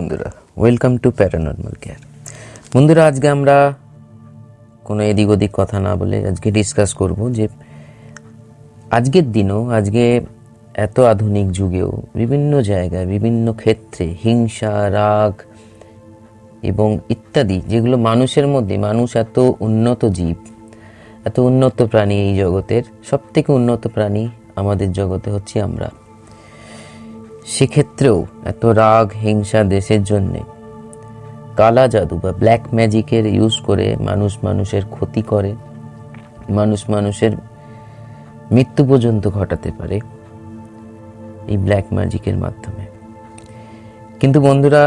বন্ধুরা, welcome to paranormal care. বন্ধুরা, আজকে আমরা কোনো এদিক ওদিক কথা না বলে আজকে ডিসকাস করব যে আজকের দিনেও, আজকে এত আধুনিক যুগেও বিভিন্ন জায়গায় বিভিন্ন ক্ষেত্রে হিংসা, রাগ এবং ইত্যাদি, যেগুলো মানুষের মধ্যে, মানুষ এত উন্নত জীব, এত উন্নত প্রাণী, এই জগতের সব থেকে উন্নত প্রাণী আমাদের জগতে হচ্ছে আমরা। সেক্ষেত্রেও এত রাগ, হিংসা দেশের জন্যে কালা জাদু বা ব্ল্যাক ম্যাজিকের ইউজ করে মানুষের ক্ষতি করে, মানুষের মৃত্যু পর্যন্ত ঘটাতে পারে এই ব্ল্যাক ম্যাজিকের মাধ্যমে। কিন্তু বন্ধুরা,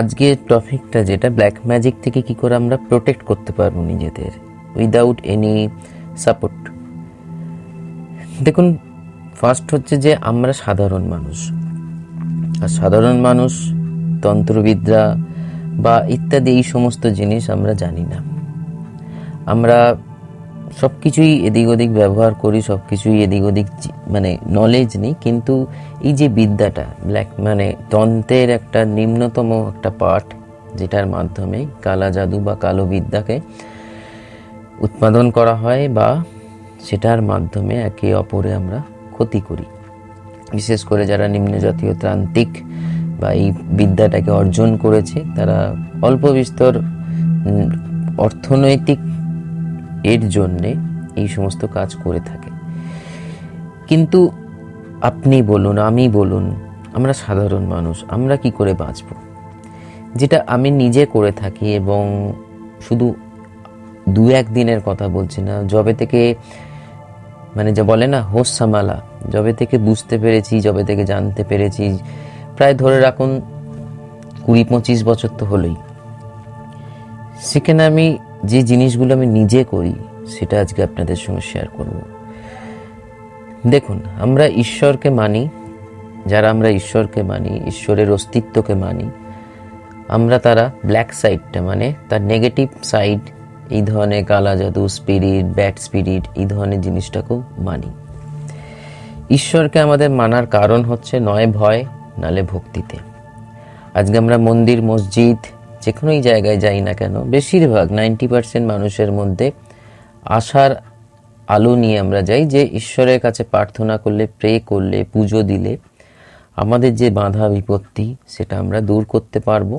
আজকে টপিকটা যেটা, ব্ল্যাক ম্যাজিক থেকে কি করে আমরা প্রোটেক্ট করতে পারবো নিজেদের উইদাউট এনি সাপোর্ট। দেখুন, ফার্স্ট হচ্ছে যে আমরা সাধারণ মানুষ, আর সাধারণ মানুষ তন্ত্রবিদ্যা বা ইত্যাদি এই সমস্ত জিনিস আমরা জানি না। আমরা সব কিছুই এদিক ওদিক ব্যবহার করি, সব কিছুই এদিক ওদিক মানে নলেজ নেই, কিন্তু এই যে বিদ্যাটা, ব্ল্যাক মানে তন্ত্রের একটা নিম্নতম একটা পার্ট, যেটার মাধ্যমে কালা জাদু বা কালো বিদ্যাকে উৎপাদন করা হয় বা সেটার মাধ্যমে একে অপরে আমরা ক্ষতি করি। বিশেষ করে যারা নিম্ন জাতীয় ত্রান্তিক বা এই বিদ্যাটাকে অর্জন করেছে, তারা অল্প বিস্তর অর্থনৈতিক এর জন্যে এই সমস্ত কাজ করে থাকে। কিন্তু আপনি বলুন, আমি বলুন, আমরা সাধারণ মানুষ, আমরা কি করে বাঁচব? যেটা আমি নিজে করে থাকি, এবং শুধু দু এক দিনের কথা বলছি না, যবে থেকে মানে যা বলে না হোশ সামালা, যবে থেকে বুঝতে পেরেছি, যবে থেকে জানতে পেরেছি, প্রায় ধরে রাখুন 20-25 বছর তো হলোই। সেখানে আমি যে জিনিসগুলো আমি নিজে করি সেটা আজকে আপনাদের সঙ্গে শেয়ার করব। দেখুন, আমরা ঈশ্বরকে মানি, যারা আমরা ঈশ্বরকে মানি, ঈশ্বরের অস্তিত্বকে মানি, আমরা তারা ব্ল্যাক সাইডটা মানে তার নেগেটিভ সাইড, এই ধরনের কালা জাদু, স্পিরিট, ব্যাড স্পিরিট, এই ধরনের জিনিসটাকেও মানি। ঈশ্বরকে আমাদের মানার কারণ হচ্ছে নয় ভয়, নালে ভক্তিতে। আজকে আমরা মন্দির, মসজিদ, যে কোনো জায়গায় যাই না কেন, বেশিরভাগ 90% মানুষের মধ্যে আশার আলো নিয়ে আমরা যাই, যে ঈশ্বরের কাছে প্রার্থনা করলে, প্রে করলে, পুজো দিলে আমাদের যে বাধা বিপত্তি সেটা আমরা দূর করতে পারবো,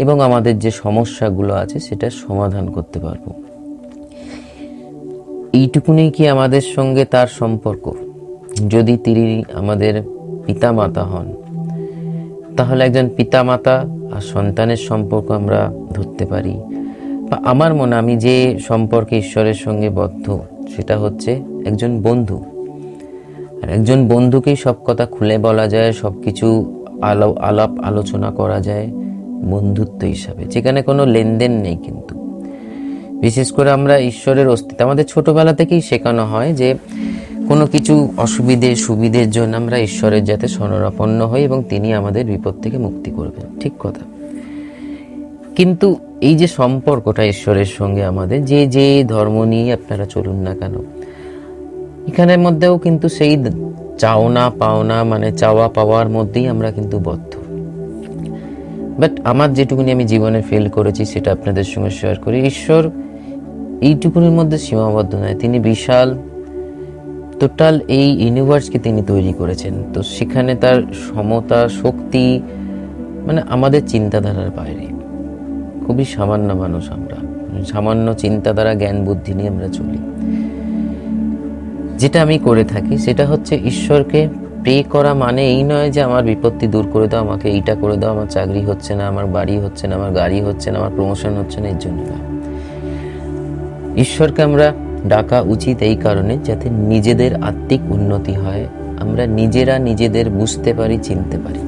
এবং আমাদের যে সমস্যাগুলো আছে সেটা সমাধান করতে পারবো। এইটুকুনি কি আমাদের সঙ্গে তার সম্পর্ক? যদি তিনি আমাদের পিতামাতা হন, তাহলে একজন পিতামাতা আর সন্তানের সম্পর্ক আমরা ধরতে পারি। বা আমার মনে, আমি যে সম্পর্কে ঈশ্বরের সঙ্গে বদ্ধ, সেটা হচ্ছে একজন বন্ধু। আর একজন বন্ধুকেই সব কথা খুলে বলা যায়, সব কিছু আলাপ আলোচনা করা যায় বন্ধুত্ব হিসাবে, যেখানে কোনো লেনদেন নেই। কিন্তু বিশেষ করে আমরা ঈশ্বরের অস্তিত্ব আমাদের ছোটবেলা থেকেই শেখানো হয়, যে কোনো কিছু অসুবিধে সুবিধের জন্য আমরা ঈশ্বরের যাতে শরণাপন্ন হই এবং তিনি আমাদের বিপদ থেকে মুক্তি করবেন। ঠিক কথা। কিন্তু এই যে সম্পর্কটা ঈশ্বরের সঙ্গে আমাদের, যে যে ধর্ম নিয়ে আপনারা চলুন না কেন, এখানের মধ্যেও কিন্তু সেই চাওনা পাওনা মানে চাওয়া পাওয়ার মধ্যেই আমরা কিন্তু বদ্ধ। বাট আমার যেটুকুনি আমি জীবনে ফিল করেছি সেটা আপনাদের সঙ্গে শেয়ার করি। ঈশ্বর এইটুকুনির মধ্যে সীমাবদ্ধ নয়, তিনি বিশাল, টোটাল এই ইউনিভার্সকে তিনি তৈরি করেছেন। তো সেখানে তার সমতা, শক্তি মানে আমাদের চিন্তাধারার বাইরে। খুবই সামান্য মানুষ আমরা, সামান্য চিন্তাধারা, জ্ঞান বুদ্ধি নিয়ে আমরা চলি। যেটা আমি করে থাকি সেটা হচ্ছে ঈশ্বরকে প্রে করা মানে এই নয় যে আমার বিপত্তি দূর করে দাও, আমাকে এইটা করে দাও, আমার চাকরি হচ্ছে না, আমার বাড়ি হচ্ছে না, আমার গাড়ি হচ্ছে না, আমার প্রমোশন হচ্ছে না, এর জন্য না। ঈশ্বরকে আমরা ডাকা উচিত এই কারণে, যাতে নিজেদের আত্মিক উন্নতি হয়, আমরা নিজেরা নিজেদের বুঝতে পারি, চিনতে পারি।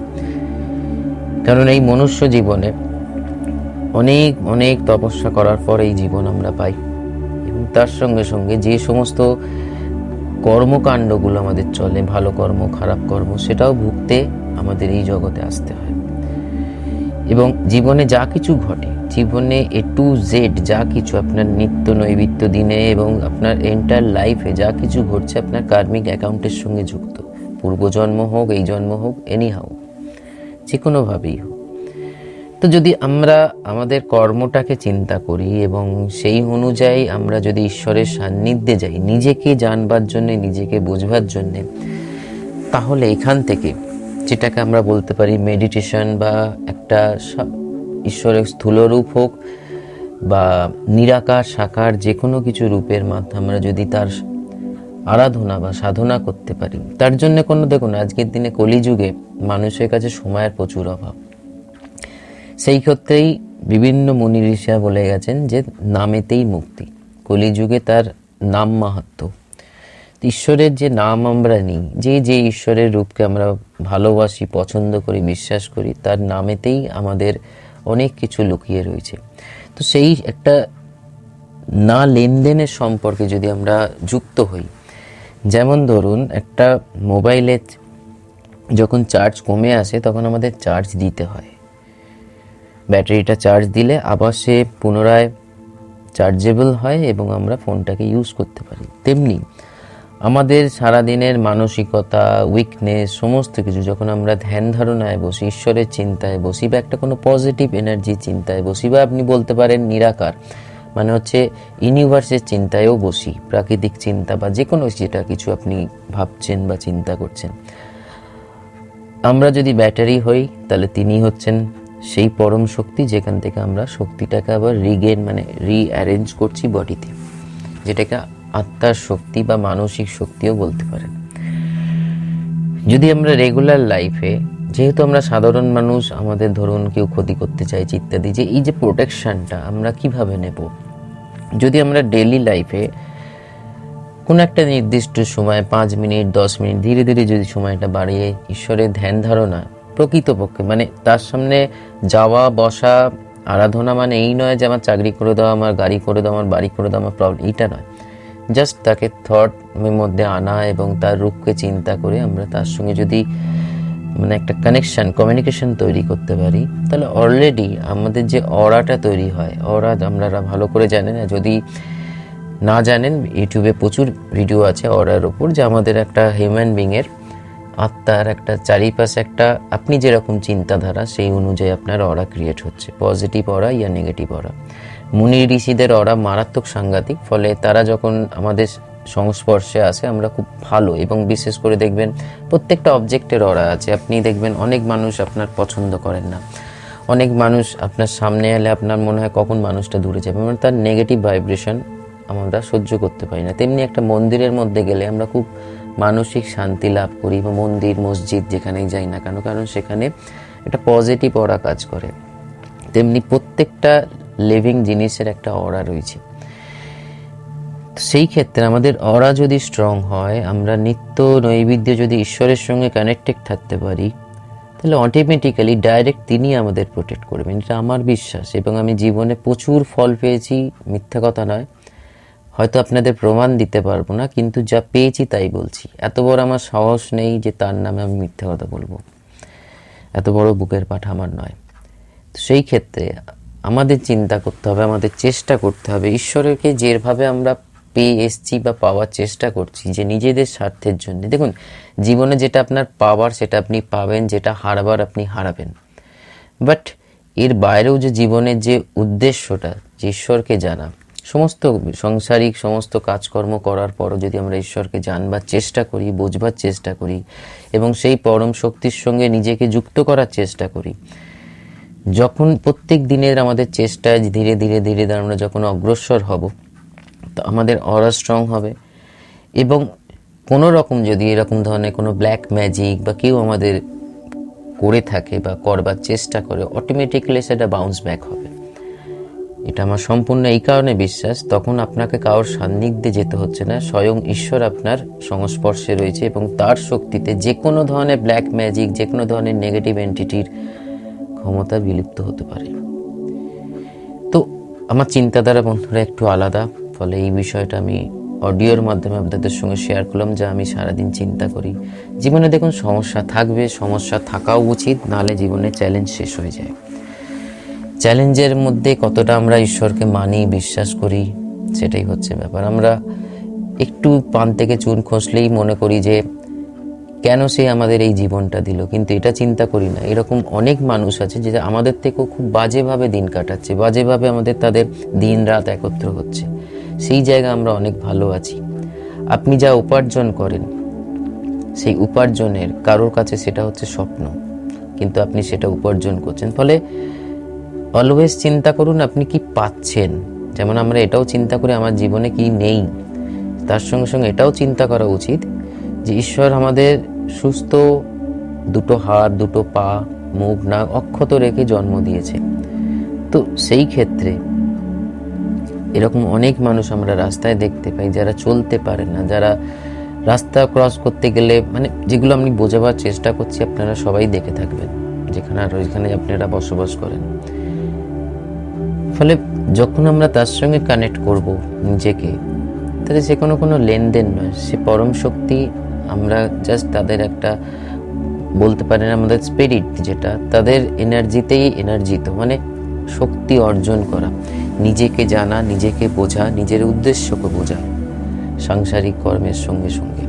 কারণ এই মনুষ্য জীবনে অনেক অনেক তপস্যা করার পর এই জীবন আমরা পাই, এবং তার সঙ্গে সঙ্গে যে সমস্ত কর্মকাণ্ডগুলো আমাদের চলে, ভালো কর্ম, খারাপ কর্ম, সেটাও ভুগতে আমাদের এই জগতে আসতে হয়। এবং জীবনে যা কিছু ঘটে, জীবনে A to Z যা কিছু আপনার নিত্য নৈমিত্য দিনে এবং আপনার এন্টার লাইফে যা কিছু ঘটছে, আপনার কার্মিক অ্যাকাউন্টের সঙ্গে যুক্ত। পূর্বজন্ম হোক, এই জন্ম হোক, এনি হাউ, যে কোনোভাবেই হোক। তো যদি আমরা আমাদের কর্মটাকে চিন্তা করি এবং সেই অনুযায়ী আমরা যদি ঈশ্বরের সান্নিধ্যে যাই নিজেকে জানবার জন্যে, নিজেকে বোঝবার জন্যে, তাহলে এখান থেকে যেটাকে আমরা বলতে পারি মেডিটেশন বা একটা ঈশ্বরের স্থূল রূপ হোক বা নিরাকার সাকার যে কোনো কিছু রূপের মাধ্যমে আমরা যদি তার আরাধনা বা সাধনা করতে পারি, তার জন্য কোনো, দেখুন আজকের দিনে কলিযুগে মানুষের কাছে সময়ের প্রচুর অভাব। সেই ক্ষেত্রেই বিভিন্ন মুনি ঋষিরা বলে গেছেন যে নামেতেই মুক্তি। কলিযুগে তার নাম মাহাত্ম্য, ঈশ্বরের যে নাম আমরা নিই, যে ঈশ্বরের রূপকে আমরা ভালোবাসি, পছন্দ করি, বিশ্বাস করি, তার নামেতেই আমাদের অনেক কিছু লুকিয়ে রয়েছে। তো সেই একটা না লেনদেনের সম্পর্কে যদি আমরা যুক্ত হই, যেমন ধরুন একটা মোবাইলে যখন চার্জ কমে আসে তখন আমাদের চার্জ দিতে হয়, ব্যাটারিটা চার্জ দিলে আবার সে পুনরায় চার্জেবল হয় এবং আমরা ফোনটাকে ইউজ করতে পারি। তেমনি আমাদের সারাদিনের মানসিকতা, উইকনেস, সমস্ত কিছু যখন আমরা ধ্যান ধারণায় বসি, ঈশ্বরের চিন্তায় বসি বা একটা কোনো পজিটিভ এনার্জি চিন্তায় বসি, বা আপনি বলতে পারেন নিরাকার মানে হচ্ছে ইউনিভার্সের চিন্তায়ও বসি, প্রাকৃতিক চিন্তা বা যে কোনো যেটা কিছু আপনি ভাবছেন বা চিন্তা করছেন, আমরা যদি ব্যাটারি হই তাহলে তিনি হচ্ছেন সেই পরম শক্তি যেখান থেকে আমরা শক্তিটাকে আবার রিগেন মানে রিঅ্যারেঞ্জ করছি বডিতে, যেটাকে আত্মার শক্তি বা মানসিক শক্তিও বলতে পারেন। যদি আমরা রেগুলার লাইফে, যেহেতু আমরা সাধারণ মানুষ, আমাদের ধরুন কেউ ক্ষতি করতে চাইছে ইত্যাদি, যে এই যে প্রোটেকশনটা আমরা কিভাবে নেব, যদি আমরা ডেইলি লাইফে কোনো একটা নির্দিষ্ট সময় 5 মিনিট 10 মিনিট ধীরে ধীরে যদি সময়টা বাড়িয়ে ঈশ্বরের ধ্যান ধারণা, প্রকৃতপক্ষে মানে তার সামনে যাওয়া বসা আরাধনা মানে এই নয় যে আমার চাকরি করে দাও, আমার গাড়ি করে দাও, আমার বাড়ি করে দাও, আমার প্রবলেম, এইটা নয়। জাস্ট তাকে থটের মধ্যে আনা এবং তার রূপকে চিন্তা করে আমরা তার সঙ্গে যদি মানে একটা কানেকশন, কমিউনিকেশন তৈরি করতে পারি, তাহলে অলরেডি আমাদের যে অরাটা তৈরি হয়, অরা আপনারা ভালো করে জানেন, যদি না জানেন ইউটিউবে প্রচুর ভিডিও আছে অরার ওপর, যে আমাদের একটা হিউম্যান বিংয়ের আত্মার একটা চারিপাশে একটা আপনি যেরকম চিন্তাধারা সেই অনুযায়ী আপনার অরা ক্রিয়েট হচ্ছে, পজিটিভ অরা ইয়া নেগেটিভ অরা। মুনি ঋষিদের অরা মারাত্মক সাংঘাতিক, ফলে তারা যখন আমাদের সংস্পর্শে আসে আমরা খুব ভালো, এবং বিশেষ করে দেখবেন প্রত্যেকটা অবজেক্টের অরা আছে। আপনি দেখবেন অনেক মানুষ আপনার পছন্দ করেন না, অনেক মানুষ আপনার সামনে এলে আপনার মনে হয় কখন মানুষটা দূরে যাবে, মানে তার নেগেটিভ ভাইব্রেশন আমরা সহ্য করতে পারি না। তেমনি একটা মন্দিরের মধ্যে গেলে আমরা খুব মানসিক শান্তি লাভ করি, বা মন্দির মসজিদ যেখানেই যাই না কেন, কারণ সেখানে একটা পজিটিভ অরা কাজ করে। তেমনি প্রত্যেকটা লিভিং জিনিসের একটা অরা রয়েছে। সেই ক্ষেত্রে আমাদের অরা যদি স্ট্রং হয়, আমরা নিত্য নৈবেদ্য যদি ঈশ্বরের সঙ্গে কানেক্টেড থাকতে পারি, তাহলে অটোমেটিক্যালি ডাইরেক্ট তিনি আমাদের প্রোটেক্ট করবেন, এটা আমার বিশ্বাস। এবং আমি জীবনে প্রচুর ফল পেয়েছি, মিথ্যা কথা নয়, হয়তো আপনাদের প্রমাণ দিতে পারবো না, কিন্তু যা পেয়েছি তাই বলছি। এত বড় আমার সাহস নেই যে তার নামে আমি মিথ্যা কথা বলবো, এত বড় বুকের পাঠা আমার নয়। সেই ক্ষেত্রে আমাদের চিন্তা করতে হবে, আমাদের চেষ্টা করতে হবে ঈশ্বরকে যেভাবে আমরা পেয়ে এসছি বা পাওয়ার চেষ্টা করছি, যে নিজেদের স্বার্থের জন্য। দেখুন জীবনে যেটা আপনার পাওয়ার সেটা আপনি পাবেন, যেটা হারাবার আপনি হারাবেন, বাট এর বাইরেও যে জীবনের যে উদ্দেশ্যটা, যে ঈশ্বরকে জানা, সমস্ত সাংসারিক সমস্ত কাজকর্ম করার পরও যদি আমরা ঈশ্বরকে জানবার চেষ্টা করি, বোঝবার চেষ্টা করি এবং সেই পরম শক্তির সঙ্গে নিজেকে যুক্ত করার চেষ্টা করি, যখন প্রত্যেক দিনের আমাদের চেষ্টায় ধীরে ধীরে ধীরে ধীরে আমরা যখন অগ্রসর হব, তো আমাদের অরা স্ট্রং হবে। এবং কোনো রকম যদি এরকম ধরনের কোনো ব্ল্যাক ম্যাজিক বা কেউ আমাদের করে থাকে বা করবার চেষ্টা করে, অটোমেটিক্যালি সেটা বাউন্স ব্যাক হবে। এটা আমার সম্পূর্ণ এই কারণে বিশ্বাস, তখন আপনাকে কারোর সান্নিধ্যে যেতে হচ্ছে না, স্বয়ং ঈশ্বর আপনার সংস্পর্শে রয়েছে এবং তার শক্তিতে যে কোনো ধরনের ব্ল্যাক ম্যাজিক, যে কোনো ধরনের নেগেটিভ এন্টিটির ক্ষমতা বিলুপ্ত হতে পারে। তো আমার চিন্তাধারা বন্ধুরা একটু আলাদা, ফলে এই বিষয়টা আমি অডিওর মাধ্যমে আপনাদের সঙ্গে শেয়ার করলাম, যা আমি সারাদিন চিন্তা করি। জীবনে দেখুন সমস্যা থাকবে, সমস্যা থাকাও উচিত, নাহলে জীবনে চ্যালেঞ্জ শেষ হয়ে যায়। চ্যালেঞ্জের মধ্যে কতটা আমরা ঈশ্বরকে মানি, বিশ্বাস করি, সেটাই হচ্ছে ব্যাপার। আমরা একটু পান থেকে চুন খসলেই মনে করি যে কেন সে আমাদের এই জীবনটা দিল, কিন্তু এটা চিন্তা করি না। এরকম অনেক মানুষ আছে যে আমাদের থেকেও খুব বাজেভাবে দিন কাটাচ্ছে, বাজেভাবে আমাদের তাদের দিন রাত একত্র হচ্ছে। সেই জায়গায় আমরা অনেক ভালো আছি। আপনি যা উপার্জন করেন, সেই উপার্জনের কারোর কাছে সেটা হচ্ছে স্বপ্ন, কিন্তু আপনি সেটা উপার্জন করছেন। ফলে অলওয়েজ চিন্তা করুন আপনি কি পাচ্ছেন। যেমন আমরা এটাও চিন্তা করি আমার জীবনে কি নেই, তার সঙ্গে সঙ্গে এটাও চিন্তা করা উচিত যে ঈশ্বর আমাদের সুস্থ দুটো হাত, দুটো পা, মুখ, নাক অক্ষত রেখে জন্ম দিয়েছে। তো সেই ক্ষেত্রে এরকম অনেক মানুষ আমরা রাস্তায় দেখতে পাই যারা চলতে পারে না, যারা রাস্তা ক্রস করতে গেলে, মানে যেগুলো আমি বোঝাবার চেষ্টা করছি আপনারা সবাই দেখে থাকবেন যেখানে আর ওইখানে আপনারা বসবাস করেন। ফলে যখন আমরা তার সঙ্গে কানেক্ট করব নিজেকে, তাহলে সে কোনো লেনদেন নয়, সে পরম শক্তি। আমরা জাস্ট তাদের একটা বলতে পারেন আমাদের স্পিরিট, যেটা তাদের এনার্জিতেই এনার্জিত, মানে শক্তি অর্জন করা, নিজেকে জানা, নিজেকে বোঝা, নিজের উদ্দেশ্যকে বোঝা সাংসারিক কর্মের সঙ্গে সঙ্গে।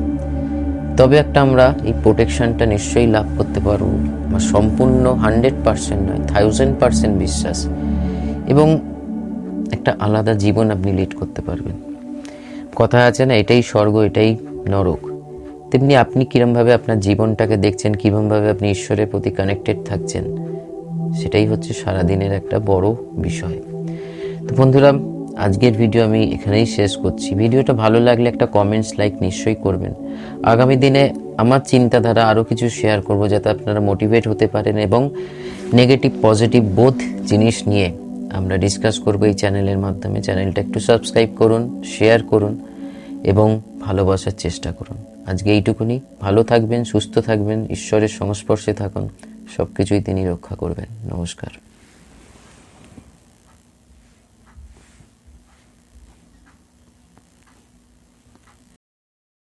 তবে একটা আমরা এই প্রোটেকশনটা নিশ্চয়ই লাভ করতে পারবো। আমার সম্পূর্ণ 100% নয়, 1000% বিশ্বাস, এবং একটা আলাদা জীবন আপনি লিড করতে পারবেন। কথা আছে না, এটাই স্বর্গ, এটাই নরক। তেমনি আপনি কিরমভাবে আপনার জীবনটাকে দেখছেন, কিরমভাবে আপনি ঈশ্বরের প্রতি কানেক্টেড থাকছেন, সেটাই হচ্ছে সারাদিনের একটা বড় বিষয়। তো বন্ধুরা, আজকের ভিডিও আমি এখানেই শেষ করছি। ভিডিওটা ভালো লাগলে একটা কমেন্টস, লাইক নিশ্চয়ই করবেন। আগামী দিনে আমার চিন্তাধারা আরও কিছু শেয়ার করব, যাতে আপনারা মোটিভেট হতে পারেন, এবং নেগেটিভ পজিটিভ বোথ জিনিস নিয়ে আমরা ডিসকাস করব এই চ্যানেলের মাধ্যমে। চ্যানেলটা একটু সাবস্ক্রাইব করুন, শেয়ার করুন এবং ভালোবাসার চেষ্টা করুন। আজকে এইটুকুনি। ভালো থাকবেন, সুস্থ থাকবেন, ঈশ্বরের সংস্পর্শে থাকুন, সব কিছুই তিনি রক্ষা করবেন। নমস্কার।